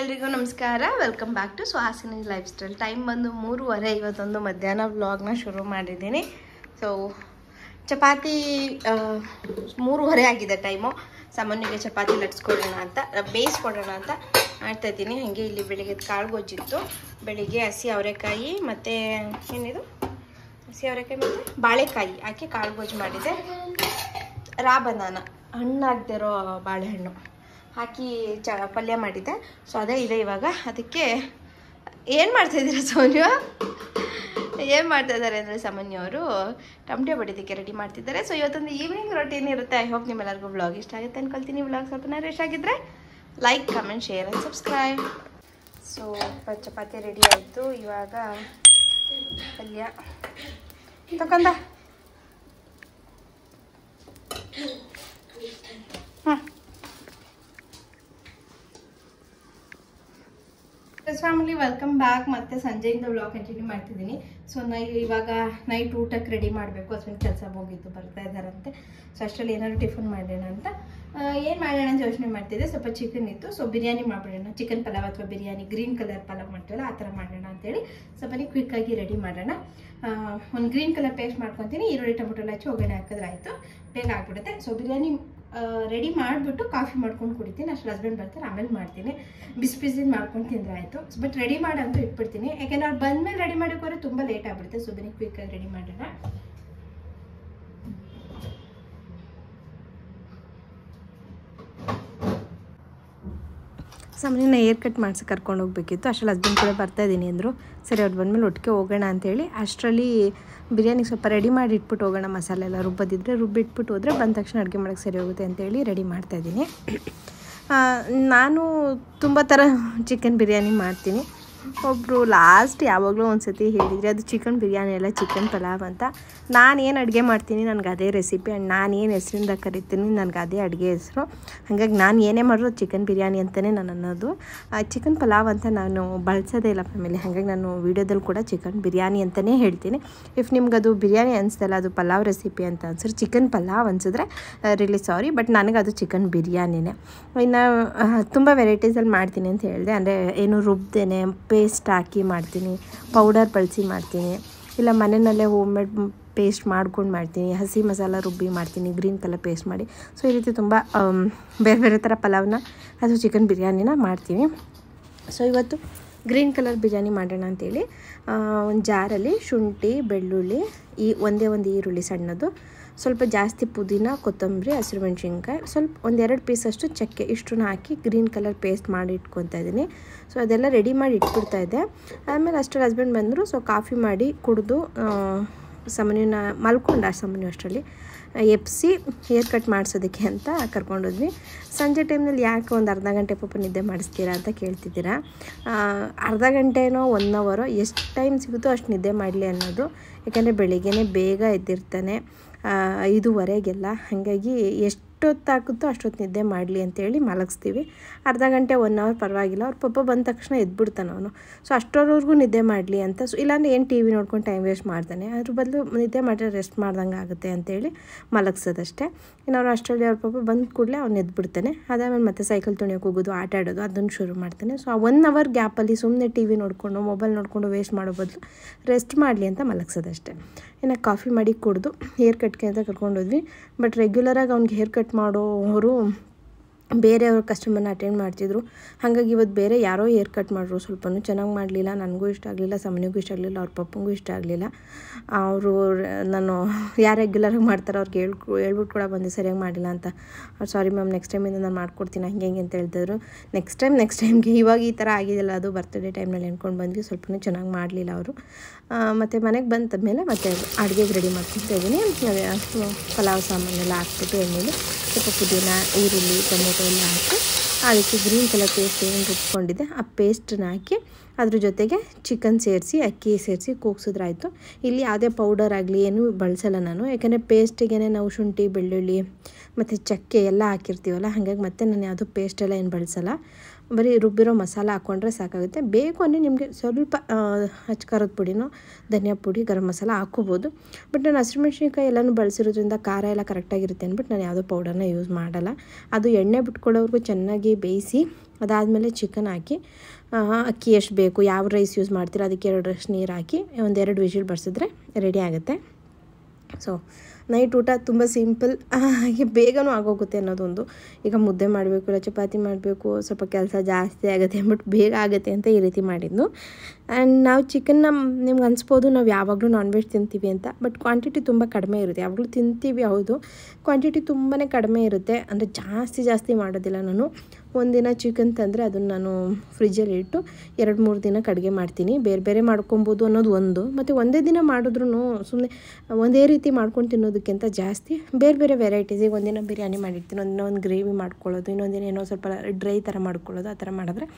ಎಲ್ರಿಗೂ ನಮಸ್ಕಾರ, welcome back to Suhasini lifestyle. Time ಬಂದು 3:30. ಇವತ್ತೊಂದು ಮಧ್ಯಾಹ್ನ ವ್ಲಾಗ್ನ ಶುರು ಮಾಡಿದ್ದೀನಿ. ಸೊ ಚಪಾತಿ 3:30 ಆಗಿದೆ ಟೈಮು. ಸಾಮಾನ್ಯಗೆ ಚಪಾತಿ ಲಟ್ಸ್ಕೊಡೋಣ ಅಂತ, ಬೇಯಿಸ್ಕೊಡೋಣ ಅಂತ ಮಾಡ್ತಾಯಿದ್ದೀನಿ. ಹಾಗೆ ಇಲ್ಲಿ ಬೆಳಿಗ್ಗೆ ಕಾಳು ಗೊಜ್ಜಿತ್ತು. ಬೆಳಿಗ್ಗೆ ಹಸಿ ಅವರೆಕಾಯಿ ಮತ್ತು ಏನಿದು ಹಸಿ ಅವರೆಕಾಯಿ ಮತ್ತು ಬಾಳೆಕಾಯಿ ಹಾಕಿ ಕಾಳು ಗೊಜ್ಜು ಮಾಡಿದೆ. ರಾ ಬನಾನ ಹಣ್ಣಾಗದಿರೋ ಬಾಳೆಹಣ್ಣು ಹಾಕಿ ಪಲ್ಯ ಮಾಡಿದ್ದೆ. ಸೊ ಅದೇ ಇದೆ ಇವಾಗ. ಅದಕ್ಕೆ ಏನು ಮಾಡ್ತಾಯಿದ್ದೀರಾ ಸೋನ್ಯು? ಏನು ಮಾಡ್ತಾಯಿದ್ದಾರೆ ಅಂದರೆ ಸಾಮಾನ್ಯ ಅವರು ಟೊಮಟೆ ಬಡಿದಕ್ಕೆ ರೆಡಿ ಮಾಡ್ತಿದ್ದಾರೆ. ಸೊ ಇವತ್ತೊಂದು ಈವ್ನಿಂಗ್ ರೊಟೀನ್ ಇರುತ್ತೆ. ಐ ಹೋಪ್ ನಿಮ್ಮೆಲ್ಲರಿಗೂ ವ್ಲಾಗ್ ಇಷ್ಟ ಆಗುತ್ತೆ ಅಂದ್ಕೊಳ್ತೀನಿ. ವ್ಲಾಗ್ ಸ್ವಲ್ಪ ಇಷ್ಟ ಆಗಿದ್ದರೆ like, comment, share and subscribe. So chapati ready ಆಯಿತು. ಇವಾಗ ಪಲ್ಯ ತಗೊಂಡ ಫ್ಯಾಮಿಲಿ, ವೆಲ್ಕಮ್ ಬ್ಯಾಕ್. ಮತ್ತೆ ಸಂಜೆಯಿಂದ ವ್ಲಾಗ್ ಕಂಟಿನ್ಯೂ ಮಾಡ್ತಿದ್ದೀನಿ. ಸೊ ಇವಾಗ ನೈಟ್ ಊಟಕ್ಕೆ ರೆಡಿ ಮಾಡಬೇಕು. ಹಸ್ಬೆಂಡ್ ಕೆಲಸ ಹೋಗಿದ್ದು, ಬರ್ತಾ ಇದ್ದಾರಂತೆ. ಸೊ ಅಷ್ಟರಲ್ಲಿ ಏನಾದ್ರು ಟಿಫನ್ ಮಾಡೋಣ ಅಂತ ಏನು ಮಾಡೋಣ ಅಂತ ಯೋಚನೆ ಮಾಡ್ತಿದ್ದೆ. ಸ್ವಲ್ಪ ಚಿಕನ್ ಇತ್ತು. ಸೊ ಬಿರಿಯಾನಿ ಮಾಡ್ಬಿಡೋಣ, ಚಿಕನ್ ಪಲಾವ್ ಅಥವಾ ಬಿರಿಯಾನಿ, ಗ್ರೀನ್ ಕಲರ್ ಪಲಾವ್ ಮಾಡ್ತೀವಲ್ಲ ಆ ಥರ ಮಾಡೋಣ ಅಂತೇಳಿ ಸ್ವಲ್ಪ ಕ್ವಿಕ್ಕಾಗಿ ರೆಡಿ ಮಾಡೋಣ. ಒಂದು ಗ್ರೀನ್ ಕಲರ್ ಪೇಸ್ಟ್ ಮಾಡ್ಕೊತೀನಿ. ಈರುಳ್ಳಿ ಟೊಮೊಟೊ ಎಲ್ಲ ಹಚ್ಚಿ ಒಗ್ಗರಣೆ ಹಾಕಿದ್ರೆ ಆಯಿತು, ಬೇಗ ಆಗ್ಬಿಡುತ್ತೆ. ಸೊ ಬಿರಿಯಾನಿ ರೆಡಿ ಮಾಡಿಬಿಟ್ಟು ಕಾಫಿ ಮಾಡ್ಕೊಂಡು ಕುಡಿತೀನಿ. ಅಷ್ಟು ಹಸ್ಬೆಂಡ್ ಬರ್ತಾರೆ, ಆಮೇಲೆ ಮಾಡ್ತೀನಿ. ಬಿಸಿ ಮಾಡ್ಕೊಂಡು ತಿಂದರೆ ಆಯಿತು. ಬಟ್ ರೆಡಿ ಮಾಡಂತೂ ಇಟ್ಬಿಡ್ತೀನಿ, ಯಾಕೆಂದ್ರೆ ಅವ್ರು ಬಂದಮೇಲೆ ರೆಡಿ ಮಾಡೋಕ್ಕೋದ್ರೆ ತುಂಬ ಲೇಟ್ ಆಗಿಬಿಡುತ್ತೆ. ಸೊ ಬನ್ನಿ ಕ್ವಿಕ್ಕಾಗಿ ರೆಡಿ ಮಾಡೋಣ. ಸಾಮಾನ್ಯ ಹೇರ್ ಕಟ್ ಮಾಡಿಸಿ ಕರ್ಕೊಂಡು ಹೋಗ್ಬೇಕಿತ್ತು. ಅಷ್ಟರಲ್ಲಿ ಹಸ್ಬೆಂಡ್ ಕೂಡ ಬರ್ತಾಯಿದ್ದೀನಿ ಅಂದರು. ಸರಿ, ಅವ್ರು ಬಂದಮೇಲೆ ಒಟ್ಟಿಗೆ ಹೋಗೋಣ ಅಂಥೇಳಿ ಅಷ್ಟರಲ್ಲಿ ಬಿರಿಯಾನಿಗೆ ಸ್ವಲ್ಪ ರೆಡಿ ಮಾಡಿ ಇಟ್ಬಿಟ್ಟು ಹೋಗೋಣ. ಮಸಾಲೆ ಎಲ್ಲ ರುಬ್ಬೋದಿದ್ರೆ ರುಬ್ಬಿಟ್ಬಿಟ್ಟು ಹೋದರೆ ಬಂದ ತಕ್ಷಣ ಅಡುಗೆ ಮಾಡೋಕ್ಕೆ ಸರಿ ಹೋಗುತ್ತೆ ಅಂತೇಳಿ ರೆಡಿ ಮಾಡ್ತಾಯಿದ್ದೀನಿ. ನಾನು ತುಂಬ ಥರ ಚಿಕನ್ ಬಿರಿಯಾನಿ ಮಾಡ್ತೀನಿ. ಒಬ್ಬರು ಲಾಸ್ಟ್ ಯಾವಾಗಲೂ ಒಂದು ಸತಿ ಹೇಳಿದರೆ ಅದು ಚಿಕನ್ ಬಿರಿಯಾನಿ ಅಲ್ಲ, ಚಿಕನ್ ಪಲಾವ್ ಅಂತ. ನಾನೇನು ಅಡುಗೆ ಮಾಡ್ತೀನಿ ನನಗೆ ಅದೇ ರೆಸಿಪಿ, ಆ್ಯಂಡ್ ನಾನು ಏನು ಹೆಸರಿಂದ ಕರಿತೀನಿ ನನಗೆ ಅದೇ ಅಡುಗೆ ಹೆಸರು. ಹಾಗಾಗಿ ನಾನು ಏನೇ ಮಾಡಿದ್ರು ಚಿಕನ್ ಬಿರಿಯಾನಿ ಅಂತಲೇ ನಾನು ಅನ್ನೋದು. ಚಿಕನ್ ಪಲಾವ್ ಅಂತ ನಾನು ಬಳಸೋದೇ ಇಲ್ಲ ಫ್ಯಾಮಿಲಿ. ಹಾಗಾಗಿ ನಾನು ವೀಡಿಯೋದಲ್ಲಿ ಕೂಡ ಚಿಕನ್ ಬಿರಿಯಾನಿ ಅಂತಲೇ ಹೇಳ್ತೀನಿ. ಇಫ್ ನಿಮ್ಗೆ ಅದು ಬಿರಿಯಾನಿ ಅನಿಸ್ತಲ್ಲ, ಅದು ಪಲಾವ್ ರೆಸಿಪಿ ಅಂತ ಅನ್ಸಿದ್ರೆ, ಚಿಕನ್ ಪಲಾವ್ ಅನಿಸಿದ್ರೆ ರಿಲಿ ಸಾರಿ, ಬಟ್ ನನಗೆ ಅದು ಚಿಕನ್ ಬಿರಿಯಾನಿನೇ. ಇನ್ನು ತುಂಬ ವೆರೈಟೀಸಲ್ಲಿ ಮಾಡ್ತೀನಿ ಅಂತ ಹೇಳಿದೆ. ಅಂದರೆ ಏನು ರುಬ್ದೇನೆ ಪೇಸ್ಟ್ ಹಾಕಿ ಮಾಡ್ತೀನಿ, ಪೌಡರ್ ಬಳಸಿ ಮಾಡ್ತೀನಿ, ಇಲ್ಲ ಮನೆಯಲ್ಲೇ ಹೋಮ್ ಮೇಡ್ ಪೇಸ್ಟ್ ಮಾಡ್ಕೊಂಡು ಮಾಡ್ತೀನಿ, ಹಸಿ ಮಸಾಲ ರುಬ್ಬಿ ಮಾಡ್ತೀನಿ, ಗ್ರೀನ್ ಕಲರ್ ಪೇಸ್ಟ್ ಮಾಡಿ. ಸೊ ಈ ರೀತಿ ತುಂಬ ಬೇರೆ ಬೇರೆ ಥರ ಪಲಾವ್ನ ಅದು ಚಿಕನ್ ಬಿರಿಯಾನಿನ ಮಾಡ್ತೀನಿ. ಸೊ ಇವತ್ತು ಗ್ರೀನ್ ಕಲರ್ ಬಿರಿಯಾನಿ ಮಾಡೋಣ ಅಂತೇಳಿ ಒಂದು ಜಾರಲ್ಲಿ ಶುಂಠಿ, ಬೆಳ್ಳುಳ್ಳಿ, ಒಂದೇ ಒಂದು ಈರುಳ್ಳಿ ಸಣ್ಣದು, ಸ್ವಲ್ಪ ಜಾಸ್ತಿ ಪುದೀನ, ಕೊತ್ತಂಬರಿ, ಹಸಿರು ಮೆಣಸಿನ್ಕಾಯಿ, ಸ್ವಲ್ಪ 1-2 ಪೀಸಷ್ಟು ಚಕ್ಕೆ, ಇಷ್ಟನ್ನು ಹಾಕಿ ಗ್ರೀನ್ ಕಲರ್ ಪೇಸ್ಟ್ ಮಾಡಿ ಇಟ್ಕೊತಾ ಇದ್ದೀನಿ. ಸೊ ಅದೆಲ್ಲ ರೆಡಿ ಮಾಡಿ ಇಟ್ಬಿಡ್ತಾಯಿದ್ದೆ. ಆಮೇಲೆ ಅಷ್ಟರಲ್ಲಿ ಹಸ್ಬೆಂಡ್ ಬಂದರು. ಸೊ ಕಾಫಿ ಮಾಡಿ ಕುಡಿದು ಸಾಮಾನ್ಯನ ಮಲ್ಕೊಂಡ. ಸಾಮಾನ್ಯ ಅಷ್ಟರಲ್ಲಿ ಎಪ್ಸಿ ಹೇರ್ ಕಟ್ ಮಾಡಿಸೋದಕ್ಕೆ ಅಂತ ಕರ್ಕೊಂಡೋದ್ವಿ. ಸಂಜೆ ಟೈಮ್ನಲ್ಲಿ ಯಾಕೆ ಒಂದು ಅರ್ಧ ಗಂಟೆ ಪಾಪ ನಿದ್ದೆ ಮಾಡಿಸ್ತೀರಾ ಅಂತ ಕೇಳ್ತಿದ್ದೀರಾ. ಅರ್ಧ ಗಂಟೆನೋ 1 ಅವರೋ ಎಷ್ಟು ಟೈಮ್ ಸಿಗುತ್ತೋ ಅಷ್ಟು ನಿದ್ದೆ ಮಾಡಲಿ ಅನ್ನೋದು. ಯಾಕೆಂದರೆ ಬೆಳಿಗ್ಗೆನೇ ಬೇಗ ಎದ್ದಿರ್ತಾನೆ, 5:15ಗೆಲ್ಲ. ಹಾಗಾಗಿ ಎಷ್ಟೊತ್ತಾಗುತ್ತೋ ಅಷ್ಟೊತ್ತು ನಿದ್ದೆ ಮಾಡಲಿ ಅಂತೇಳಿ ಮಲಗಿಸ್ತೀವಿ. ಅರ್ಧ ಗಂಟೆ 1 ಅವರ್ ಪರವಾಗಿಲ್ಲ. ಅವ್ರ ಪಪ್ಪ ಬಂದ ತಕ್ಷಣ ಎದ್ಬಿಡ್ತಾನೆ ಅವನು. ಸೊ ಅಷ್ಟರವರೆಗೂ ನಿದ್ದೆ ಮಾಡಲಿ ಅಂತ. ಸೊ ಇಲ್ಲಾಂದರೆ ಏನು ಟಿ ವಿ ನೋಡ್ಕೊಂಡು ಟೈಮ್ ವೇಸ್ಟ್ ಮಾಡ್ತಾನೆ. ಅದ್ರ ಬದಲು ನಿದ್ದೆ ಮಾಡಿದ್ರೆ ರೆಸ್ಟ್ ಮಾಡ್ದಂಗೆ ಆಗುತ್ತೆ ಅಂತೇಳಿ ಮಲಗಿಸೋದಷ್ಟೇ. ಇನ್ನು ಅವ್ರು ಅಷ್ಟರಲ್ಲಿ ಅವ್ರ ಪಪ್ಪ ಬಂದ ಕೂಡಲೇ ಅವ್ನು ಎದ್ಬಿಡ್ತಾನೆ. ಅದಾದಮೇಲೆ ಮತ್ತೆ ಸೈಕಲ್ ತುಣಿಯೋಕೆ ಹೋಗೋದು, ಆಟ ಆಡೋದು, ಅದನ್ನು ಶುರು ಮಾಡ್ತಾನೆ. ಸೊ ಆ 1 ಅವರ್ ಗ್ಯಾಪಲ್ಲಿ ಸುಮ್ಮನೆ ಟಿ ವಿ ನೋಡಿಕೊಂಡು ಮೊಬೈಲ್ ನೋಡಿಕೊಂಡು ವೇಸ್ಟ್ ಮಾಡೋ ಬದಲು ರೆಸ್ಟ್ ಮಾಡಲಿ ಅಂತ ಮಲಗಿಸೋದಷ್ಟೇ. ಇನ್ನು ಕಾಫಿ ಮಾಡಿ ಕುಡಿದು ಹೇರ್ ಕಟ್ಗೆ ಅಂತ ಕರ್ಕೊಂಡೋದ್ವಿ. ಬಟ್ ರೆಗ್ಯುಲರಾಗಿ ಅವ್ನಿಗೆ ಹೇರ್ ಕಟ್ ಮಾಡೋರು ಬೇರೆಯವ್ರ ಕಸ್ಟಮರ್ನ ಅಟೆಂಡ್ ಮಾಡ್ತಿದ್ರು. ಹಾಗಾಗಿ ಇವತ್ತು ಬೇರೆ ಯಾರೋ ಹೇರ್ ಕಟ್ ಮಾಡಿದ್ರು. ಸ್ವಲ್ಪನೂ ಚೆನ್ನಾಗಿ ಮಾಡಲಿಲ್ಲ, ನನಗೂ ಇಷ್ಟ ಆಗಲಿಲ್ಲ, ಸಮನಿಗೂ ಇಷ್ಟ ಆಗಲಿಲ್ಲ, ಅವ್ರ ಪಪ್ಪಂಗೂ ಇಷ್ಟ ಆಗಲಿಲ್ಲ. ಅವರು ನಾನು ಯಾರು ರೆಗ್ಯುಲರಾಗಿ ಮಾಡ್ತಾರೋ ಅವ್ರಿಗೆ ಹೇಳ್ಬಿಟ್ಟು ಕೂಡ ಬಂದು ಸರಿಯಾಗಿ ಮಾಡಿಲ್ಲ ಅಂತ. ಅವ್ರು ಸಾರಿ ಮ್ಯಾಮ್, ನೆಕ್ಸ್ಟ್ ಟೈಮಿಂದ ನಾನು ಮಾಡ್ಕೊಡ್ತೀನಿ ಹಂಗೆ ಹಿಂಗೆ ಅಂತ ಹೇಳ್ತಿದ್ರು. ನೆಕ್ಸ್ಟ್ ಟೈಮ್ಗೆ ಇವಾಗ ಈ ಥರ ಆಗಿದೆಯಲ್ಲ, ಅದು ಬರ್ತ್ಡೇ ಟೈಮ್ನಲ್ಲಿ ಎಣ್ಕೊಂಡು ಬಂದ್ವಿ. ಸ್ವಲ್ಪನೂ ಚೆನ್ನಾಗಿ ಮಾಡಲಿಲ್ಲ ಅವರು. ಮತ್ತು ಮನೆಗೆ ಬಂದಾದ್ಮೇಲೆ ಮತ್ತೆ ಅಡುಗೆಗೆ ರೆಡಿ ಮಾಡ್ಕೊತಾ ಇದ್ದೀನಿ. ಪಲಾವ್ ಸಾಮಾನೆಲ್ಲ ಹಾಕ್ಬಿಟ್ಟು ಎಣ್ಣೆಲಿ ಸ್ವಲ್ಪ ಪುದೀನ, ಈರುಳ್ಳಿ, ಟೊಮೊಟೊ ಎಲ್ಲ ಹಾಕಿ ಅದಕ್ಕೆ ಗ್ರೀನ್ ಕಲರ್ ಪೇಸ್ಟ್ ಏನು ರುಬ್ಕೊಂಡಿದ್ದೆ ಆ ಪೇಸ್ಟನ್ನ ಹಾಕಿ ಅದ್ರ ಜೊತೆಗೆ ಚಿಕನ್ ಸೇರಿಸಿ ಅಕ್ಕಿ ಸೇರಿಸಿ ಕೂಗ್ಸಿದ್ರಾಯ್ತು. ಇಲ್ಲಿ ಯಾವುದೇ ಪೌಡರ್ ಆಗಲಿ ಏನೂ ಬಳಸಲ್ಲ ನಾನು, ಯಾಕೆಂದರೆ ಪೇಸ್ಟಿಗೆ ನಾವು ಶುಂಠಿ ಬೆಳ್ಳುಳ್ಳಿ ಮತ್ತು ಚಕ್ಕೆ ಎಲ್ಲ ಹಾಕಿರ್ತೀವಲ್ಲ, ಹಾಗಾಗಿ ಮತ್ತೆ ನಾನು ಯಾವುದೂ ಪೇಸ್ಟೆಲ್ಲ ಏನು ಬಳಸಲ್ಲ. ಬರೀ ರುಬ್ಬಿರೋ ಮಸಾಲ ಹಾಕ್ಕೊಂಡ್ರೆ ಸಾಕಾಗುತ್ತೆ. ಬೇಕು ಅಂದರೆ ನಿಮಗೆ ಸ್ವಲ್ಪ ಖಾರದ ಪುಡಿನೋ ಧನಿಯಾ ಪುಡಿ ಗರಂ ಮಸಾಲ ಹಾಕ್ಕೋಬೋದು. ಬಟ್ ನಾನು ಹಸಿಮೆಣ್ಸಿನ್ಕಾಯಿ ಎಲ್ಲನೂ ಬಳಸಿರೋದ್ರಿಂದ ಖಾರ ಎಲ್ಲ ಕರೆಕ್ಟಾಗಿರುತ್ತೆ ಅಂದ್ಬಿಟ್ಟು ನಾನು ಯಾವುದೋ ಪೌಡರ್ನ ಯೂಸ್ ಮಾಡಲ್ಲ. ಅದು ಎಣ್ಣೆ ಬಿಟ್ಕೊಳ್ಳೋವರೆಗೂ ಚೆನ್ನಾಗಿ ಬೇಯಿಸಿ ಅದಾದಮೇಲೆ ಚಿಕನ್ ಹಾಕಿ ಅಕ್ಕಿ ಎಷ್ಟು ಬೇಕು, ಯಾವ ರೈಸ್ ಯೂಸ್ ಮಾಡ್ತೀರೋ ಅದಕ್ಕೆ 2 ರಷ್ಟು ನೀರು ಹಾಕಿ 1-2 ವಿಷಿಲ್ ಬರ್ಸಿದ್ರೆ ರೆಡಿ ಆಗುತ್ತೆ. ಸೊ ನೈಟ್ ಊಟ ತುಂಬ ಸಿಂಪಲ್, ಹಾಗೆ ಬೇಗನೂ ಆಗೋಗುತ್ತೆ ಅನ್ನೋದೊಂದು. ಈಗ ಮುದ್ದೆ ಮಾಡಬೇಕು ಇಲ್ಲ ಚಪಾತಿ ಮಾಡಬೇಕು, ಸ್ವಲ್ಪ ಕೆಲಸ ಜಾಸ್ತಿ ಆಗುತ್ತೆ ಅಂದ್ಬಿಟ್ಟು ಬೇಗ ಆಗುತ್ತೆ ಅಂತ ಈ ರೀತಿ ಮಾಡಿದ್ದು. ಆ್ಯಂಡ್ ನಾವು ಚಿಕನ್ನ ನಿಮ್ಗೆ ಅನಿಸ್ಬೋದು ನಾವು ಯಾವಾಗಲೂ ನಾನ್ ವೆಜ್ ತಿಂತೀವಿ ಅಂತ, ಬಟ್ ಕ್ವಾಂಟಿಟಿ ತುಂಬ ಕಡಿಮೆ ಇರುತ್ತೆ. ಯಾವಾಗಲೂ ತಿಂತೀವಿ ಹೌದು, ಕ್ವಾಂಟಿಟಿ ತುಂಬಾ ಕಡಿಮೆ ಇರುತ್ತೆ. ಅಂದರೆ ಜಾಸ್ತಿ ಮಾಡೋದಿಲ್ಲ ನಾನು. ಒಂದಿನ ಚಿಕನ್ ತಂದರೆ ಅದನ್ನು ನಾನು ಫ್ರಿಜ್ಜಲ್ಲಿ ಇಟ್ಟು 2-3 ದಿನಕ್ಕೆ ಅಡುಗೆ ಮಾಡ್ತೀನಿ. ಬೇರೆ ಬೇರೆ ಮಾಡ್ಕೊಬೋದು ಅನ್ನೋದು ಒಂದು. ಮತ್ತು ಒಂದೇ ದಿನ ಮಾಡಿದ್ರೂ ಸುಮ್ಮನೆ ಒಂದೇ ರೀತಿ ಮಾಡ್ಕೊಂಡು ತಿನ್ನೋದಕ್ಕಿಂತ ಜಾಸ್ತಿ ಬೇರೆ ಬೇರೆ ವೆರೈಟೀಸ್. ಈಗ ಒಂದಿನ ಬಿರಿಯಾನಿ ಮಾಡಿರ್ತೀನಿ, ಒಂದಿನ ಒಂದು ಗ್ರೇವಿ ಮಾಡ್ಕೊಳ್ಳೋದು, ಇನ್ನೊಂದಿನ ಏನೋ ಸ್ವಲ್ಪ ಡ್ರೈ ಥರ ಮಾಡ್ಕೊಳ್ಳೋದು. ಆ ಥರ ಮಾಡಿದ್ರೆ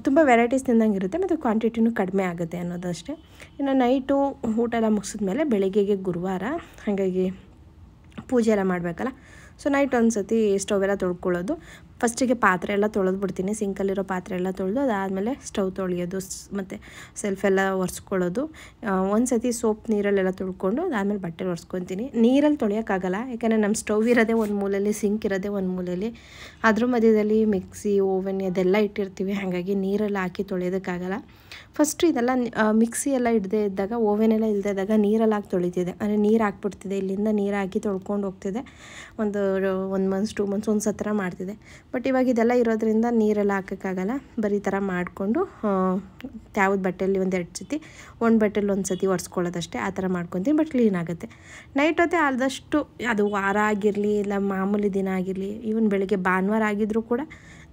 ತುಂಬ ವೆರೈಟೀಸ್ ತಿಂದಂಗಿರುತ್ತೆ ಮತ್ತು ಕ್ವಾಂಟಿಟಿನೂ ಕಡಿಮೆ ಆಗುತ್ತೆ ಅನ್ನೋದಷ್ಟೇ. ಇನ್ನು ನೈಟು ಊಟ ಎಲ್ಲ ಮುಗಿಸಿದ್ಮೇಲೆ ಬೆಳಗ್ಗೆಗೆ ಗುರುವಾರ, ಹಾಗಾಗಿ ಪೂಜೆ ಎಲ್ಲ ಮಾಡಬೇಕಲ್ಲ. ಸೊ ನೈಟ್ ಒಂದು ಸತಿ ಸ್ಟವ್ ಎಲ್ಲ ತೊಳ್ಕೊಳ್ಳೋದು. ಫಸ್ಟಿಗೆ ಪಾತ್ರೆ ಎಲ್ಲ ತೊಳೆದ್ಬಿಡ್ತೀನಿ, ಸಿಂಕಲ್ಲಿರೋ ಪಾತ್ರೆ ಎಲ್ಲ ತೊಳೆದು ಅದಾದಮೇಲೆ ಸ್ಟವ್ ತೊಳೆಯೋದು ಮತ್ತು ಸೆಲ್ಫೆಲ್ಲ ಒರೆಸ್ಕೊಳ್ಳೋದು. ಒಂದು ಸತಿ ಸೋಪ್ ನೀರಲ್ಲೆಲ್ಲ ತೊಳ್ಕೊಂಡು ಅದಾದಮೇಲೆ ಬಟ್ಟೆ ಒರೆಸ್ಕೊತೀನಿ. ನೀರಲ್ಲಿ ತೊಳೆಯೋಕ್ಕಾಗಲ್ಲ, ಯಾಕಂದರೆ ನಮ್ಮ ಸ್ಟವ್ ಇರೋದೇ ಒಂದು ಮೂಲೆಯಲ್ಲಿ, ಸಿಂಕ್ ಇರೋದೇ ಒಂದು ಮೂಲೆಯಲ್ಲಿ, ಅದ್ರ ಮಧ್ಯದಲ್ಲಿ ಮಿಕ್ಸಿ ಓವೆನ್ ಅದೆಲ್ಲ ಇಟ್ಟಿರ್ತೀವಿ. ಹಾಗಾಗಿ ನೀರೆಲ್ಲ ಹಾಕಿ ತೊಳೆಯೋದಕ್ಕಾಗಲ್ಲ. ಫಸ್ಟು ಇದೆಲ್ಲ ಮಿಕ್ಸಿ ಎಲ್ಲ ಇಡದೇ ಇದ್ದಾಗ, ಓವೆನೆಲ್ಲ ಇಲ್ಲದೇ ಇದ್ದಾಗ ನೀರಲ್ಲಿ ಹಾಕಿ ತೊಳಿತಿದ್ದೆ. ಅಂದರೆ ನೀರು ಹಾಕ್ಬಿಡ್ತಿದ್ದೆ, ಇಲ್ಲಿಂದ ನೀರು ಹಾಕಿ ತೊಳ್ಕೊಂಡು ಹೋಗ್ತಿದ್ದೆ. 1 ಮಂತ್ಸ್ 2 ಮಂತ್ಸ್ ಒಂದು ಸತ್ರ ಮಾಡ್ತಿದ್ದೆ. ಬಟ್ ಇವಾಗ ಇದೆಲ್ಲ ಇರೋದ್ರಿಂದ ನೀರೆಲ್ಲ ಹಾಕೋಕ್ಕಾಗಲ್ಲ. ಬರೀ ಥರ ಮಾಡಿಕೊಂಡು ಯಾವ್ದು ಬಟ್ಟೆಯಲ್ಲಿ 1-2 ಸತಿ, ಒಂದು ಬಟ್ಟೆಯಲ್ಲಿ 1 ಸತಿ ಒರೆಸ್ಕೊಳ್ಳೋದಷ್ಟೇ. ಆ ಥರ ಮಾಡ್ಕೊತೀನಿ. ಬಟ್ ಕ್ಲೀನ್ ಆಗುತ್ತೆ. ನೈಟ್ ಹೊತ್ತೆ ಆದಷ್ಟು ಅದು ವಾರ ಆಗಿರಲಿ ಇಲ್ಲ ಮಾಮೂಲಿ ದಿನ ಆಗಿರಲಿ, ಈವನ್ ಬೆಳಗ್ಗೆ ಭಾನುವಾರ ಆಗಿದ್ರೂ ಕೂಡ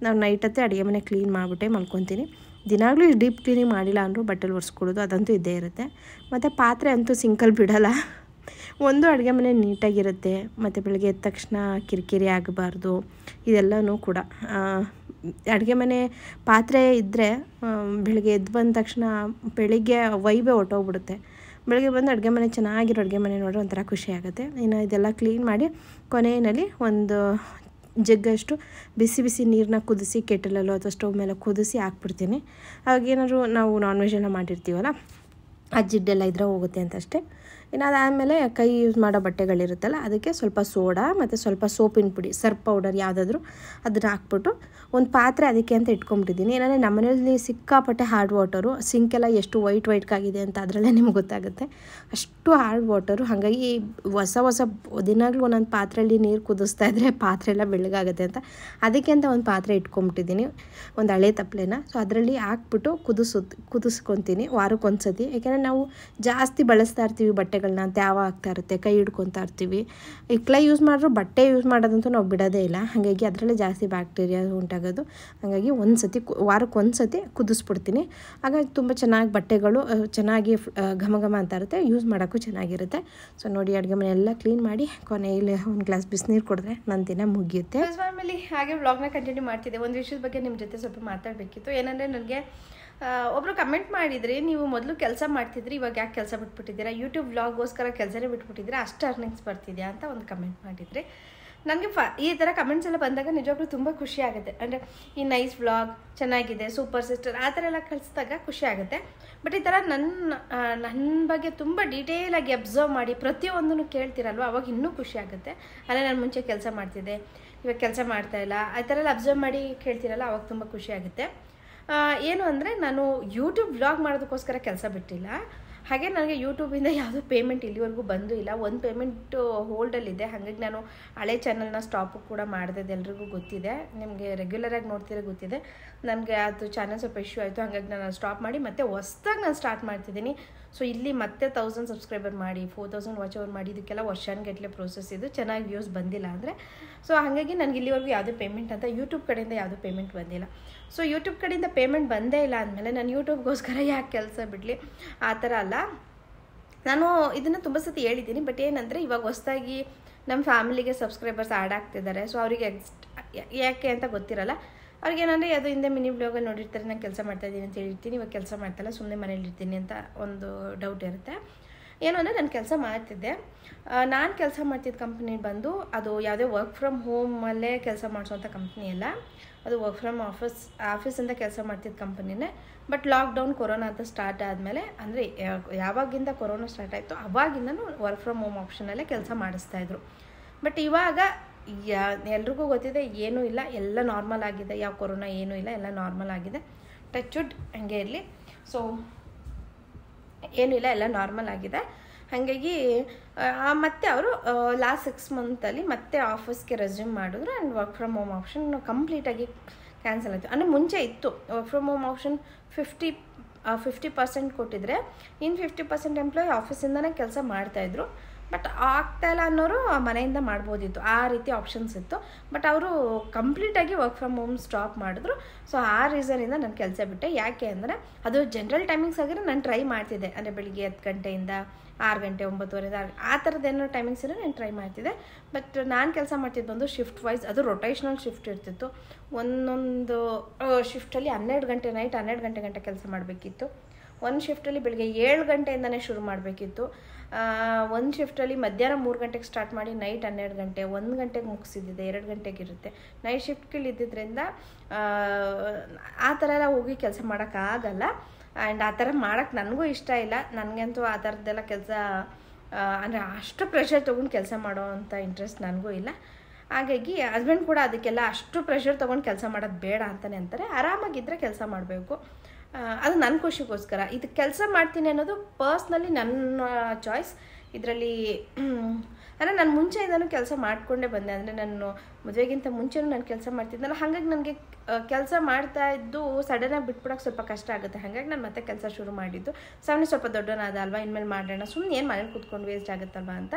ನಾವು ನೈಟ್ ಹೊತ್ತೆ ಅಡುಗೆ ಮನೆ ಕ್ಲೀನ್ ಮಾಡಿಬಿಟ್ಟೆ ಮಲ್ಕೊತೀನಿ. ದಿನಾಗಲೂ ಡೀಪ್ ಕ್ಲೀನಿಂಗ್ ಮಾಡಿಲ್ಲ ಅಂದರೂ ಬಟ್ಟೆಲಿ ಒರೆಸ್ಕೊಳ್ಳೋದು ಅದಂತೂ ಇದ್ದೇ ಇರುತ್ತೆ. ಮತ್ತು ಪಾತ್ರೆ ಅಂತೂ ಸಿಂಕಲ್ಲಿ ಬಿಡೋಲ್ಲ. ಒಂದು ಅಡುಗೆ ಮನೆ ನೀಟಾಗಿರುತ್ತೆ ಮತ್ತು ಬೆಳಗ್ಗೆ ಎದ್ದ ತಕ್ಷಣ ಕಿರಿಕಿರಿ ಆಗಬಾರ್ದು. ಇದೆಲ್ಲನೂ ಕೂಡ ಅಡುಗೆ ಮನೆ ಪಾತ್ರೆ ಇದ್ದರೆ ಬೆಳಗ್ಗೆ ಎದ್ದು ಬಂದ ತಕ್ಷಣ ಬೆಳಿಗ್ಗೆ ವೈಬೇ ಹೊರ್ಟೋಗ್ಬಿಡುತ್ತೆ. ಬೆಳಗ್ಗೆ ಬಂದು ಅಡುಗೆ ಮನೆ ಚೆನ್ನಾಗಿರೋ ಅಡುಗೆ ಮನೆ ನೋಡ್ರೆ ಒಂಥರ ಖುಷಿ ಆಗುತ್ತೆ. ಇನ್ನು ಇದೆಲ್ಲ ಕ್ಲೀನ್ ಮಾಡಿ ಕೊನೆಯಲ್ಲಿ ಒಂದು ಜಗ್ಗಷ್ಟು ಬಿಸಿ ನೀರನ್ನ ಕುದಿಸಿ ಕೆಟಲಲ್ಲೋ ಅಥವಾ ಸ್ಟವ್ ಮೇಲೆ ಕುದಿಸಿ ಹಾಕ್ಬಿಡ್ತೀನಿ. ಹಾಗೇನಾದ್ರು ನಾವು ನಾನ್ ವೆಜ್ ಎಲ್ಲ ಮಾಡಿರ್ತೀವಲ್ಲ, ಆ ಜಿಡ್ಡೆಲ್ಲ ಇದ್ರೆ ಹೋಗುತ್ತೆ ಅಂತ ಅಷ್ಟೇ. ಇನ್ನು ಅದಾದಮೇಲೆ ಕೈ ಯೂಸ್ ಮಾಡೋ ಬಟ್ಟೆಗಳಿರುತ್ತಲ್ಲ, ಅದಕ್ಕೆ ಸ್ವಲ್ಪ ಸೋಡಾ ಮತ್ತು ಸ್ವಲ್ಪ ಸೋಪಿನ ಪುಡಿ, ಸರ್ಫ್ ಪೌಡರ್ ಯಾವುದಾದ್ರೂ ಅದನ್ನು ಹಾಕ್ಬಿಟ್ಟು ಒಂದು ಪಾತ್ರೆ ಅದಕ್ಕೆ ಅಂತ ಇಟ್ಕೊಂಬಿಟ್ಟಿದ್ದೀನಿ. ಏನಂದರೆ ನಮ್ಮನೇಲಿ ಸಿಕ್ಕಾಪಟ್ಟೆ ಹಾರ್ಡ್ ವಾಟರು, ಸಿಂಕೆಲ್ಲ ಎಷ್ಟು ವೈಟ್ಗಾಗಿದೆ ಅಂತ ಅದರಲ್ಲೇ ನಿಮ್ಗೆ ಗೊತ್ತಾಗುತ್ತೆ. ಅಷ್ಟು ಹಾರ್ಡ್ ವಾಟರು. ಹಾಗಾಗಿ ಹೊಸ ದಿನಾಗಲೂ ಒಂದೊಂದು ಪಾತ್ರೆಯಲ್ಲಿ ನೀರು ಕುದಿಸ್ತಾ ಇದ್ದರೆ ಪಾತ್ರೆ ಎಲ್ಲ ಬೆಳ್ಳಗಾಗುತ್ತೆ ಅಂತ ಅದಕ್ಕೆ ಅಂತ ಒಂದು ಪಾತ್ರೆ ಇಟ್ಕೊಂಬಿಟ್ಟಿದ್ದೀನಿ, ಒಂದು ಹಳೆ ತಪ್ಪಲೆನ. ಸೊ ಅದರಲ್ಲಿ ಹಾಕ್ಬಿಟ್ಟು ಕುದಿಸ್ಕೊತೀನಿ ವಾರಕ್ಕೊಂದು ಸತಿ. ಯಾಕೆಂದರೆ ನಾವು ಜಾಸ್ತಿ ಬಳಸ್ತಾ ಇರ್ತೀವಿ ಬಟ್ಟೆಗಳನ್ನ, ತ್ಯಾವ ಆಗ್ತಾ ಇರುತ್ತೆ, ಕೈ ಹಿಡ್ಕೊತಾ ಇರ್ತೀವಿ. ಇಕ್ಲ ಯೂಸ್ ಮಾಡಿದ್ರು ಬಟ್ಟೆ ಯೂಸ್ ಮಾಡೋದಂತೂ ನಾವು ಬಿಡೋದೇ ಇಲ್ಲ. ಹಾಗಾಗಿ ಅದರಲ್ಲೇ ಜಾಸ್ತಿ ಬ್ಯಾಕ್ಟೀರಿಯಾ ಉಂಟಾಗೋದು. ಹಾಗಾಗಿ ವಾರಕ್ಕೊಂದು ಸತಿ ಕುದಿಸ್ಬಿಡ್ತೀನಿ. ಹಾಗಾಗಿ ತುಂಬ ಚೆನ್ನಾಗಿ ಬಟ್ಟೆಗಳು ಚೆನ್ನಾಗಿ ಘಮ ಅಂತ ಇರುತ್ತೆ, ಯೂಸ್ ಮಾಡೋಕ್ಕೂ ಚೆನ್ನಾಗಿರುತ್ತೆ. ಸೊ ನೋಡಿ, ಅಡುಗೆ ಮನೆ ಎಲ್ಲ ಕ್ಲೀನ್ ಮಾಡಿ ಕೊನೆಯಲ್ಲಿ ಒಂದು ಗ್ಲಾಸ್ ಬಿಸಿನೀರು ಕುಡಿದ್ರೆ ನನ್ನ ದಿನ ಮುಗಿಯುತ್ತೆ. ಫ್ಯಾಮಿಲಿ ಹಾಗೆ ವ್ಲಾಗ್ನ ಕಂಟಿನ್ಯೂ ಮಾಡ್ತಿದ್ದೆ. ಒಂದು ವಿಷಯದ ಬಗ್ಗೆ ನಿಮ್ಮ ಜೊತೆ ಸ್ವಲ್ಪ ಮಾತಾಡಬೇಕಿತ್ತು. ಏನಂದರೆ ನನಗೆ ಒಬ್ಬರು ಕಮೆಂಟ್ ಮಾಡಿದ್ರಿ, ನೀವು ಮೊದಲು ಕೆಲಸ ಮಾಡ್ತಿದ್ರಿ, ಇವಾಗ ಯಾಕೆ ಕೆಲಸ ಬಿಟ್ಬಿಟ್ಟಿದ್ದೀರಾ, ಯೂಟ್ಯೂಬ್ ವ್ಲಾಗೋಸ್ಕರ ಕೆಲಸನೇ ಬಿಟ್ಬಿಟ್ಟಿದ್ದೀರಾ, ಅಷ್ಟು ಅರ್ನಿಂಗ್ಸ್ ಬರ್ತಿದೆಯಾ ಅಂತ ಒಂದು ಕಮೆಂಟ್ ಮಾಡಿದ್ರಿ. ನನಗೆ ಈ ಥರ ಕಮೆಂಟ್ಸ್ ಎಲ್ಲ ಬಂದಾಗ ನಿಜವಾಗ್ಲೂ ತುಂಬ ಖುಷಿ ಆಗುತ್ತೆ. ಅಂದರೆ ಈ ನೈಸ್ ವ್ಲಾಗ್ ಚೆನ್ನಾಗಿದೆ, ಸೂಪರ್ ಸಿಸ್ಟರ್ ಆ ಥರ ಎಲ್ಲ ಕಳಿಸಿದಾಗ ಖುಷಿ ಆಗುತ್ತೆ. ಬಟ್ ಈ ಥರ ನನ್ನ ಬಗ್ಗೆ ತುಂಬ ಡೀಟೇಲಾಗಿ ಅಬ್ಸರ್ವ್ ಮಾಡಿ ಪ್ರತಿಯೊಂದನ್ನು ಕೇಳ್ತಿರಲ್ವ, ಅವಾಗ ಇನ್ನೂ ಖುಷಿ ಆಗುತ್ತೆ. ಅಂದರೆ ನಾನು ಮುಂಚೆ ಕೆಲಸ ಮಾಡ್ತಿದ್ದೆ, ಇವಾಗ ಕೆಲಸ ಮಾಡ್ತಾಯಿಲ್ಲ, ಆ ಥರ ಎಲ್ಲ ಅಬ್ಸರ್ವ್ ಮಾಡಿ ಕೇಳ್ತಿರಲ್ಲ, ಅವಾಗ ತುಂಬ ಖುಷಿ ಆಗುತ್ತೆ. ಏನು ಅಂದರೆ ನಾನು ಯೂಟ್ಯೂಬ್ ವ್ಲಾಗ್ ಮಾಡೋದಕ್ಕೋಸ್ಕರ ಕೆಲಸ ಬಿಟ್ಟಿಲ್ಲ. ಹಾಗೆ ನನಗೆ ಯೂಟ್ಯೂಬಿಂದ ಯಾವುದೋ ಪೇಮೆಂಟ್ ಇಲ್ಲಿವರೆಗೂ ಬಂದೂ ಇಲ್ಲ. ಒಂದು ಪೇಮೆಂಟು ಹೋಲ್ಡಲ್ಲಿದೆ. ಹಾಗಾಗಿ ನಾನು ಹಳೆ ಚಾನಲ್ನ ಸ್ಟಾಪು ಕೂಡ ಮಾಡಿದೆ, ಎಲ್ರಿಗೂ ಗೊತ್ತಿದೆ. ನಿಮಗೆ ರೆಗ್ಯುಲರಾಗಿ ನೋಡ್ತಿರೋ ಗೊತ್ತಿದೆ. ನನಗೆ ಅದು ಚಾನಲ್ ಸ್ವಲ್ಪ ಇಶ್ಯೂ ಆಯಿತು, ಹಾಗಾಗಿ ನಾನು ಸ್ಟಾಪ್ ಮಾಡಿ ಮತ್ತೆ ಹೊಸ್ದಾಗಿ ನಾನು ಸ್ಟಾರ್ಟ್ ಮಾಡ್ತಿದ್ದೀನಿ. ಸೊ ಇಲ್ಲಿ ಮತ್ತೆ 1000 ಸಬ್ಸ್ಕ್ರೈಬರ್ ಮಾಡಿ 4000 ವಾಚ್ ಓವರ್ ಮಾಡಿ, ಇದಕ್ಕೆಲ್ಲ ವರ್ಷಾನ್ಗಟ್ಟಲೆ ಪ್ರೋಸೆಸ್ ಇದು, ಚೆನ್ನಾಗಿ ವ್ಯೂಸ್ ಬಂದಿಲ್ಲ ಅಂದರೆ. ಸೊ ಹಾಗಾಗಿ ನನಗೆ ಇಲ್ಲಿವರೆಗೂ ಯಾವುದೇ ಪೇಮೆಂಟ್ ಅಂತ ಯೂಟ್ಯೂಬ್ ಕಡೆಯಿಂದ ಯಾವುದೂ ಪೇಮೆಂಟ್ ಬಂದಿಲ್ಲ. ಸೊ ಯೂಟ್ಯೂಬ್ ಕಡೆಯಿಂದ ಪೇಮೆಂಟ್ ಬಂದೇ ಇಲ್ಲ ಅಂದಮೇಲೆ ನಾನು ಯೂಟ್ಯೂಬ್ಗೋಸ್ಕರ ಯಾಕೆ ಕೆಲಸ ಬಿಡಲಿ, ಆ ಥರ ಅಲ್ಲ. ನಾನು ಇದನ್ನು ತುಂಬ ಸತಿ ಹೇಳಿದ್ದೀನಿ. ಬಟ್ ಏನಂದರೆ ಇವಾಗ ಹೊಸದಾಗಿ ನಮ್ಮ ಫ್ಯಾಮಿಲಿಗೆ ಸಬ್ಸ್ಕ್ರೈಬರ್ಸ್ ಆ್ಯಡ್ ಆಗ್ತಿದ್ದಾರೆ. ಸೊ ಅವರಿಗೆ ಯಾಕೆ ಅಂತ ಗೊತ್ತಿರಲ್ಲ. ಅವ್ರಿಗೇನಂದರೆ ಅದು ಹಿಂದೆ ಮಿನಿ ಬ್ಲಾಗಲ್ಲಿ ನೋಡಿರ್ತಾರೆ ನಾನು ಕೆಲಸ ಮಾಡ್ತಾಯಿದ್ದೀನಿ ಅಂತ ಹೇಳಿರ್ತೀನಿ, ಇವಾಗ ಕೆಲಸ ಮಾಡ್ತಾಯಿಲ್ಲ ಸುಮ್ಮನೆ ಮನೇಲಿರ್ತೀನಿ ಅಂತ ಒಂದು ಡೌಟ್ ಇರುತ್ತೆ. ಏನು ಅಂದರೆ ನಾನು ಕೆಲಸ ಮಾಡ್ತಿದ್ದೆ. ನಾನು ಕೆಲಸ ಮಾಡ್ತಿದ್ದ ಕಂಪ್ನಿ ಬಂದು ಅದು ಯಾವುದೇ ವರ್ಕ್ ಫ್ರಮ್ ಹೋಮಲ್ಲೇ ಕೆಲಸ ಮಾಡಿಸೋಂಥ ಕಂಪ್ನಿ ಅಲ್ಲ, ಅದು ವರ್ಕ್ ಫ್ರಮ್ ಆಫೀಸಿಂದ ಕೆಲಸ ಮಾಡ್ತಿದ್ದ ಕಂಪ್ನಿನೇ. ಬಟ್ ಲಾಕ್ಡೌನ್ ಕೊರೋನಾ ಅಂತ ಸ್ಟಾರ್ಟ್ ಆದಮೇಲೆ, ಅಂದರೆ ಯಾವಾಗಿಂದ ಕೊರೋನಾ ಸ್ಟಾರ್ಟ್ ಆಯಿತು ಅವಾಗಿಂದನೂ ವರ್ಕ್ ಫ್ರಮ್ ಹೋಮ್ ಆಪ್ಷನಲ್ಲೇ ಕೆಲಸ ಮಾಡಿಸ್ತಾಯಿದ್ರು. ಬಟ್ ಇವಾಗ ಎಲ್ರಿಗೂ ಗೊತ್ತಿದೆ ಏನೂ ಇಲ್ಲ, ಎಲ್ಲ ನಾರ್ಮಲ್ ಆಗಿದೆ, ಯಾವ ಕೊರೋನಾ ಏನೂ ಇಲ್ಲ, ಎಲ್ಲ ನಾರ್ಮಲ್ ಆಗಿದೆ. ಟಚ್ ವುಡ್ ಹಂಗೆ ಇರಲಿ. ಸೊ ಏನೂ ಇಲ್ಲ, ಎಲ್ಲ ನಾರ್ಮಲ್ ಆಗಿದೆ. ಹಾಗಾಗಿ ಮತ್ತೆ ಅವರು ಲಾಸ್ಟ್ 6 ಮಂತಲ್ಲಿ ಮತ್ತೆ ಆಫೀಸ್ಗೆ ರೆಸ್ಯೂಮ್ ಮಾಡಿದ್ರು and work from home option ಕಂಪ್ಲೀಟಾಗಿ ಕ್ಯಾನ್ಸಲ್ ಆಯಿತು. ಅಂದರೆ ಮುಂಚೆ ಇತ್ತು ವರ್ಕ್ ಫ್ರಮ್ ಹೋಮ್ ಆಪ್ಷನ್ 50% ಕೊಟ್ಟಿದ್ರೆ ಇನ್ನು 50% ಎಂಪ್ಲಾಯಿ ಆಫೀಸಿಂದನೇ ಕೆಲಸ ಮಾಡ್ತಾಯಿದ್ರು. ಬಟ್ ಆಗ್ತಾಯಿಲ್ಲ ಅನ್ನೋರು ಮನೆಯಿಂದ ಮಾಡ್ಬೋದಿತ್ತು, ಆ ರೀತಿ ಆಪ್ಷನ್ಸ್ ಇತ್ತು. ಬಟ್ ಅವರು ಕಂಪ್ಲೀಟಾಗಿ ವರ್ಕ್ ಫ್ರಮ್ ಹೋಮ್ ಸ್ಟಾಪ್ ಮಾಡಿದ್ರು. ಸೊ ಆ ರೀಸನಿಂದ ನಾನು ಕೆಲಸ ಬಿಟ್ಟೆ. ಯಾಕೆ ಅಂದರೆ ಅದು ಜನರಲ್ ಟೈಮಿಂಗ್ಸ್ ಆಗಿದ್ರೆ ನಾನು ಟ್ರೈ ಮಾಡ್ತಿದ್ದೆ, ಅಂದರೆ ಬೆಳಿಗ್ಗೆ 10 ಗಂಟೆಯಿಂದ 6 ಗಂಟೆ 9:30 ಆ ಥರದ್ದೇನೋ ಟೈಮಿಂಗ್ಸ್ ಇರೋ ನಾನು ಟ್ರೈ ಮಾಡ್ತಿದ್ದೆ. ಬಟ್ ನಾನು ಕೆಲಸ ಮಾಡ್ತಿದ್ದು ಬಂದು ಶಿಫ್ಟ್ ವೈಸ್, ಅದು ರೊಟೇಷ್ನಲ್ ಶಿಫ್ಟ್ ಇರ್ತಿತ್ತು. ಒಂದೊಂದು ಶಿಫ್ಟಲ್ಲಿ 12 ಗಂಟೆ ನೈಟ್ 12 ಗಂಟೆ ಕೆಲಸ ಮಾಡಬೇಕಿತ್ತು. ಒಂದು ಶಿಫ್ಟಲ್ಲಿ ಬೆಳಿಗ್ಗೆ 7 ಗಂಟೆಯಿಂದನೇ ಶುರು ಮಾಡಬೇಕಿತ್ತು. ಒಂದು ಶಿಫ್ಟಲ್ಲಿ ಮಧ್ಯಾಹ್ನ 3 ಗಂಟೆಗೆ ಸ್ಟಾರ್ಟ್ ಮಾಡಿ ನೈಟ್ 12 ಗಂಟೆ 1 ಗಂಟೆಗೆ ಮುಗಿಸಿದ್ದಿದೆ, 2 ಗಂಟೆಗೆ ಇರುತ್ತೆ. ನೈಟ್ ಶಿಫ್ಟ್ಗಳಿದ್ದಿದ್ದರಿಂದ ಆ ಥರ ಎಲ್ಲ ಹೋಗಿ ಕೆಲಸ ಮಾಡೋಕ್ಕಾಗಲ್ಲ. ಆ್ಯಂಡ್ ಆ ಥರ ಮಾಡೋಕ್ಕೆ ನನಗೂ ಇಷ್ಟ ಇಲ್ಲ. ನನಗಂತೂ ಆ ಥರದ್ದೆಲ್ಲ ಕೆಲಸ ಅಂದರೆ ಅಷ್ಟು ಪ್ರೆಷರ್ ತೊಗೊಂಡು ಕೆಲಸ ಮಾಡೋ ಅಂಥ ಇಂಟ್ರೆಸ್ಟ್ ನನಗೂ ಇಲ್ಲ. ಹಾಗಾಗಿ ಹಸ್ಬೆಂಡ್ ಕೂಡ ಅದಕ್ಕೆಲ್ಲ ಅಷ್ಟು ಪ್ರೆಷರ್ ತೊಗೊಂಡು ಕೆಲಸ ಮಾಡೋದು ಬೇಡ ಅಂತಲೇ ಅಂತಾರೆ. ಆರಾಮಾಗಿದ್ದರೆ ಕೆಲಸ ಮಾಡಬೇಕು, ಅದು ನನ್ನ ಖುಷಿಗೋಸ್ಕರ. ಇದು ಕೆಲಸ ಮಾಡ್ತೀನಿ ಅನ್ನೋದು ಪರ್ಸ್ನಲಿ ನನ್ನ ಚಾಯ್ಸ್. ಇದರಲ್ಲಿ ಅಂದರೆ ನಾನು ಮುಂಚೆಯಿಂದನೂ ಕೆಲಸ ಮಾಡಿಕೊಂಡೇ ಬಂದೆ. ಅಂದರೆ ನಾನು ಮದುವೆಗಿಂತ ಮುಂಚೆನೂ ನಾನು ಕೆಲಸ ಮಾಡ್ತಿದ್ದೆನಲ್ಲ, ಹಾಗಾಗಿ ನನಗೆ ಕೆಲಸ ಮಾಡ್ತಾ ಇದ್ದು ಸಡನ್ನಾಗಿ ಬಿಟ್ಬಿಡೋಕೆ ಸ್ವಲ್ಪ ಕಷ್ಟ ಆಗುತ್ತೆ. ಹಾಗಾಗಿ ನಾನು ಮತ್ತೆ ಕೆಲಸ ಶುರು ಮಾಡಿದ್ದು. ಸ್ವಲ್ಪ ದೊಡ್ಡನಾದ ಅಲ್ವಾ, ಇನ್ಮೇಲೆ ಮಾಡೋಣ, ಸುಮ್ಮನೆ ಏನು ಮನೇಲಿ ಕೂತ್ಕೊಂಡು ವೇಸ್ಟ್ ಆಗುತ್ತಲ್ವ ಅಂತ.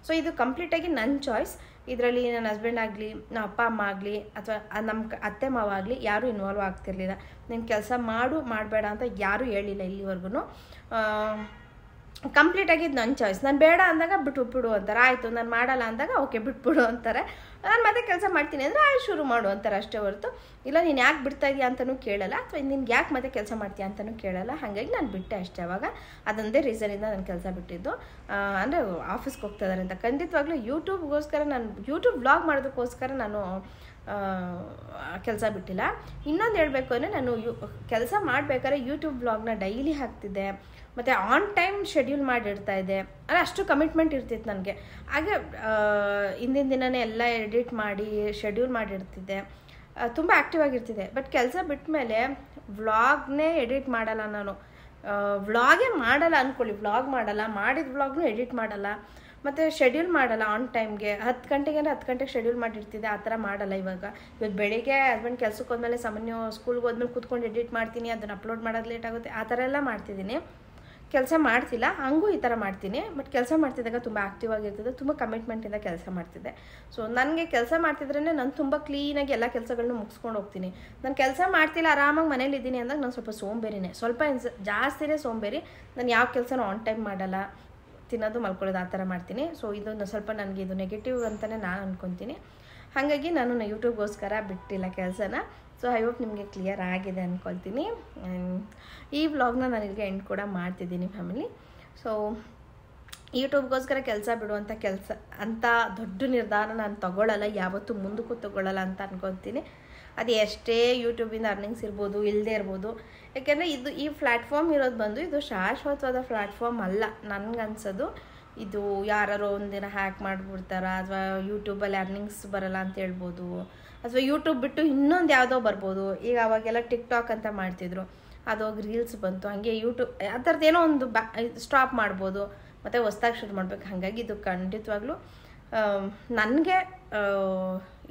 ಸೊ ಇದು ಕಂಪ್ಲೀಟಾಗಿ ನನ್ನ ಚಾಯ್ಸ್. ಇದರಲ್ಲಿ ನನ್ನ ಹಸ್ಬೆಂಡ್ ಆಗಲಿ, ನಮ್ಮ ಅಪ್ಪ ಅಮ್ಮ ಆಗಲಿ, ಅಥವಾ ನಮ್ಮ ಅತ್ತೆ ಮಾವ ಆಗಲಿ ಯಾರೂ ಇನ್ವಾಲ್ವ್ ಆಗ್ತಿರ್ಲಿಲ್ಲ. ನೀನು ಕೆಲಸ ಮಾಡಬೇಡ ಅಂತ ಯಾರೂ ಹೇಳಿಲ್ಲ ಇಲ್ಲಿವರೆಗೂ. ಕಂಪ್ಲೀಟಾಗಿ ಇದು ನನ್ನ ಚಾಯ್ಸ್. ನಾನು ಬೇಡ ಅಂದಾಗ ಬಿಟ್ಬಿಡು ಅಂತಾರೆ, ಆಯಿತು. ನಾನು ಮಾಡಲ್ಲ ಅಂದಾಗ ಓಕೆ ಬಿಟ್ಬಿಡು ಅಂತಾರೆ. ನಾನು ಮತ್ತೆ ಕೆಲಸ ಮಾಡ್ತೀನಿ ಅಂದರೆ ಶುರು ಮಾಡು ಅಂತಾರೆ ಅಷ್ಟೇ ಹೊರತು ಇಲ್ಲ ನೀನು ಯಾಕೆ ಬಿಡ್ತಾ ಇದೆಯಾ ಅಂತಲೂ ಕೇಳಲ್ಲ, ಅಥವಾ ನಿನ್ಗೆ ಯಾಕೆ ಮತ್ತೆ ಕೆಲಸ ಮಾಡ್ತೀಯ ಅಂತಲೂ ಕೇಳಲ್ಲ. ಹಾಗಾಗಿ ನಾನು ಬಿಟ್ಟೆ ಅಷ್ಟೇ. ಅವಾಗ ಅದೊಂದೇ ರೀಸನಿಂದ ನಾನು ಕೆಲಸ ಬಿಟ್ಟಿದ್ದು. ಅಂದರೆ ಆಫೀಸ್ಗೆ ಹೋಗ್ತಾ ಇದ್ದಾರೆ ಅಂತ. ಖಂಡಿತವಾಗ್ಲೂ ಯೂಟ್ಯೂಬ್ಗೋಸ್ಕರ, ನಾನು ಯೂಟ್ಯೂಬ್ ವ್ಲಾಗ್ ಮಾಡೋದಕ್ಕೋಸ್ಕರ ನಾನು ಕೆಲಸ ಬಿಟ್ಟಿಲ್ಲ. ಇನ್ನೊಂದು ಹೇಳಬೇಕು ಅಂದರೆ, ನಾನು ಕೆಲಸ ಮಾಡಬೇಕಾದ್ರೆ ಯೂಟ್ಯೂಬ್ ವ್ಲಾಗ್ನ ಡೈಲಿ ಹಾಕ್ತಿದ್ದೆ, ಮತ್ತು ಆನ್ ಟೈಮ್ ಶೆಡ್ಯೂಲ್ ಮಾಡಿಡ್ತಾ ಇದ್ದೆ. ಅಂದರೆ ಅಷ್ಟು ಕಮಿಟ್ಮೆಂಟ್ ಇರ್ತಿತ್ತು ನನಗೆ. ಹಾಗೆ ಹಿಂದಿನ ದಿನವೇ ಎಲ್ಲ ಎಡಿಟ್ ಮಾಡಿ ಶೆಡ್ಯೂಲ್ ಮಾಡಿಡ್ತಿದ್ದೆ, ತುಂಬ ಆ್ಯಕ್ಟಿವ್ ಆಗಿರ್ತಿದ್ದೆ. ಬಟ್ ಕೆಲಸ ಬಿಟ್ಟ ಮೇಲೆ ವ್ಲಾಗ್ನೇ ಎಡಿಟ್ ಮಾಡಲ್ಲ ನಾನು. ವ್ಲಾಗೇ ಮಾಡಲ್ಲ ಅಂದ್ಕೊಳ್ಳಿ, ವ್ಲಾಗ್ ಮಾಡಲ್ಲ, ಮಾಡಿದ ವ್ಲಾಗ್ನೂ ಎಡಿಟ್ ಮಾಡಲ್ಲ, ಮತ್ತು ಶೆಡ್ಯೂಲ್ ಮಾಡಲ್ಲ ಆನ್ ಟೈಮ್ಗೆ. 10 ಗಂಟೆಗೆ ಅಂದರೆ 10 ಗಂಟೆಗೆ ಶೆಡ್ಯೂಲ್ ಮಾಡಿರ್ತಿದ್ದೆ, ಆ ಥರ ಮಾಡಲ್ಲ ಇವತ್ತು ಬೆಳಿಗ್ಗೆ ಹಸ್ಬೆಂಡ್ ಕೆಲ್ಸಕ್ಕೆ ಹೋದ್ಮೇಲೆ ಸಾಮಾನ್ಯ ಸ್ಕೂಲ್ಗೆ ಹೋದ್ಮೇಲೆ ಕೂತ್ಕೊಂಡು ಎಡಿಟ್ ಮಾಡ್ತೀನಿ, ಅದನ್ನು ಅಪ್ಲೋಡ್ ಮಾಡೋದು ಲೇಟ್ ಆಗುತ್ತೆ, ಆ ಥರ ಎಲ್ಲ ಮಾಡ್ತಿದ್ದೀನಿ. ಕೆಲಸ ಮಾಡ್ತಿಲ್ಲ, ಹಂಗೂ ಈ ಥರ ಮಾಡ್ತೀನಿ. ಬಟ್ ಕೆಲಸ ಮಾಡ್ತಿದ್ದಾಗ ತುಂಬ ಆ್ಯಕ್ಟಿವ್ ಆಗಿರ್ತದೆ, ತುಂಬ ಕಮಿಟ್ಮೆಂಟಿಂದ ಕೆಲಸ ಮಾಡ್ತಿದ್ದೆ. ಸೊ ನನಗೆ ಕೆಲಸ ಮಾಡ್ತಿದ್ರೇ ನಾನು ತುಂಬ ಕ್ಲೀನಾಗಿ ಎಲ್ಲ ಕೆಲಸಗಳನ್ನೂ ಮುಗಿಸ್ಕೊಂಡು ಹೋಗ್ತೀನಿ. ನಾನು ಕೆಲಸ ಮಾಡ್ತಿಲ್ಲ, ಆರಾಮಾಗಿ ಮನೇಲಿದ್ದೀನಿ ಅಂದಾಗ ನಾನು ಸ್ವಲ್ಪ ಸೋಂಬೇರಿನೇ, ಸ್ವಲ್ಪ ಜಾಸ್ತಿನೇ ಸೋಂಬೇರಿ. ನಾನು ಯಾವ ಕೆಲಸನೂ ಆನ್ ಟೈಮ್ ಮಾಡಲ್ಲ, ತಿನ್ನೋದು ಮಲ್ಕೊಳ್ಳೋದು ಆ ಥರ ಮಾಡ್ತೀನಿ. ಸೊ ಇದು ಸ್ವಲ್ಪ ನನಗೆ ಇದು ನೆಗೆಟಿವ್ ಅಂತಲೇ ನಾನು ಅಂದ್ಕೊತೀನಿ. ಹಾಗಾಗಿ ನಾನು ಯೂಟ್ಯೂಬ್ಗೋಸ್ಕರ ಬಿಟ್ಟಿಲ್ಲ ಕೆಲಸನ. ಸೊ ಐ ಹೋಪ್ ನಿಮಗೆ ಕ್ಲಿಯರ್ ಆಗಿದೆ ಅಂದ್ಕೊಳ್ತೀನಿ. ಈ ವ್ಲಾಗ್ನ ನಾನಿಗೆ ಎಂಡ್ ಕೂಡ ಮಾಡ್ತಿದ್ದೀನಿ ಫ್ಯಾಮಿಲಿ. ಸೊ ಯೂಟ್ಯೂಬ್ಗೋಸ್ಕರ ಕೆಲಸ ಬಿಡುವಂಥ ಕೆಲಸ ಅಂತ ದೊಡ್ಡ ನಿರ್ಧಾರ ನಾನು ತೊಗೊಳ್ಳಲ್ಲ, ಯಾವತ್ತೂ ಮುಂದಕ್ಕೂ ತೊಗೊಳ್ಳಲ್ಲ ಅಂತ ಅನ್ಕೊತೀನಿ. ಅದು ಎಷ್ಟೇ ಯೂಟ್ಯೂಬಿಂದ ಅರ್ನಿಂಗ್ಸ್ ಇರ್ಬೋದು, ಇಲ್ಲದೇ ಇರ್ಬೋದು. ಯಾಕೆಂದರೆ ಈ ಪ್ಲ್ಯಾಟ್ಫಾರ್ಮ್ ಇರೋದು ಬಂದು ಇದು ಶಾಶ್ವತವಾದ ಪ್ಲ್ಯಾಟ್ಫಾರ್ಮ್ ಅಲ್ಲ ನನಗನ್ಸೋದು. ಇದು ಯಾರೋ ಒಂದಿನ ಹ್ಯಾಕ್ ಮಾಡಿಬಿಡ್ತಾರ, ಅಥವಾ ಯೂಟ್ಯೂಬಲ್ಲಿ ಅರ್ನಿಂಗ್ಸ್ ಬರಲ್ಲ ಅಂತ ಹೇಳ್ಬೋದು, ಅಥವಾ ಯೂಟ್ಯೂಬ್ ಬಿಟ್ಟು ಇನ್ನೊಂದು ಯಾವುದೋ ಬರ್ಬೋದು. ಈಗ ಅವಾಗೆಲ್ಲ ಟಿಕ್ಟಾಕ್ ಅಂತ ಮಾಡ್ತಿದ್ರು, ಅದೋಗಿ ರೀಲ್ಸ್ ಬಂತು, ಹಾಗೆ ಯೂಟ್ಯೂಬ್ ಆ ಥರದ್ದೇನೋ ಒಂದು ಸ್ಟಾಪ್ ಮಾಡ್ಬೋದು, ಮತ್ತು ಹೊಸ್ದಾಗಿ ಶುರು ಮಾಡ್ಬೇಕು. ಹಾಗಾಗಿ ಇದು ಖಂಡಿತವಾಗ್ಲೂ ನನಗೆ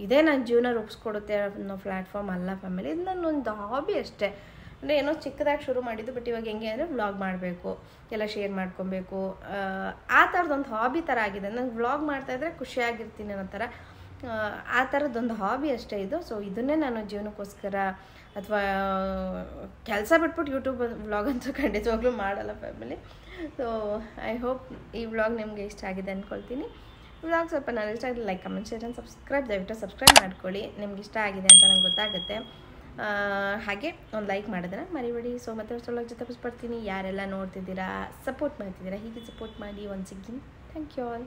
ಇದೇ ನನ್ನ ಜೀವನ ರೂಪಿಸ್ಕೊಡುತ್ತೆ ಅನ್ನೋ ಪ್ಲ್ಯಾಟ್ಫಾರ್ಮ್ ಅಲ್ಲ ಫ್ಯಾಮಿಲಿ. ಇದು ನನ್ನೊಂದು ಹಾಬಿ ಅಷ್ಟೇ. ಅಂದರೆ ಏನೋ ಚಿಕ್ಕದಾಗಿ ಶುರು ಮಾಡಿದ್ದು, ಬಟ್ ಇವಾಗ ಹೆಂಗೆ ಅಂದರೆ ವ್ಲಾಗ್ ಮಾಡಬೇಕು, ಎಲ್ಲ ಶೇರ್ ಮಾಡ್ಕೊಬೇಕು, ಆ ಥರದೊಂದು ಹಾಬಿ ಥರ ಆಗಿದೆ. ನಂಗೆ ವ್ಲಾಗ್ ಮಾಡ್ತಾಯಿದ್ರೆ ಖುಷಿಯಾಗಿರ್ತೀನಿ ಅನ್ನೋ ಥರ, ಆ ಥರದ್ದೊಂದು ಹಾಬಿ ಅಷ್ಟೇ ಇದು. ಸೊ ಇದನ್ನೇ ನಾನು ಜೀವನಕ್ಕೋಸ್ಕರ ಅಥವಾ ಕೆಲಸ ಬಿಟ್ಬಿಟ್ಟು ಯೂಟ್ಯೂಬ್ ವ್ಲಾಗ್ ಅಂತೂ ಖಂಡಿತವಾಗ್ಲೂ ಮಾಡಲ್ಲ ಫ್ಯಾಮಿಲಿ. ಸೊ ಐ ಹೋಪ್ ಈ ವ್ಲಾಗ್ ನಿಮಗೆ ಇಷ್ಟ ಆಗಿದೆ ಅಂದ್ಕೊಳ್ತೀನಿ. ವ್ಲಾಗ್ ಸ್ವಲ್ಪ ನನಗೆ ಇಷ್ಟ ಆಗಿದೆ, like comment share and subscribe, ದಯವಿಟ್ಟು ಸಬ್ಸ್ಕ್ರೈಬ್ ಮಾಡ್ಕೊಳ್ಳಿ. ನಿಮ್ಗೆ ಇಷ್ಟ ಆಗಿದೆ ಅಂತ ನಂಗೆ ಗೊತ್ತಾಗುತ್ತೆ. ಹಾಗೆ ಒಂದು ಲೈಕ್ ಮಾಡೋದನ್ನು ಮರಿಬೇಡಿ. ಸೊ ಮತ್ತೆ ಹೊಸೊಳಗೆ ಜೊತೆ ಬರ್ತೀನಿ. ಯಾರೆಲ್ಲ ನೋಡ್ತಿದ್ದೀರಾ, ಸಪೋರ್ಟ್ ಮಾಡ್ತಿದ್ದೀರಾ, ಹೀಗೆ ಸಪೋರ್ಟ್ ಮಾಡಿ. Once again thank you all.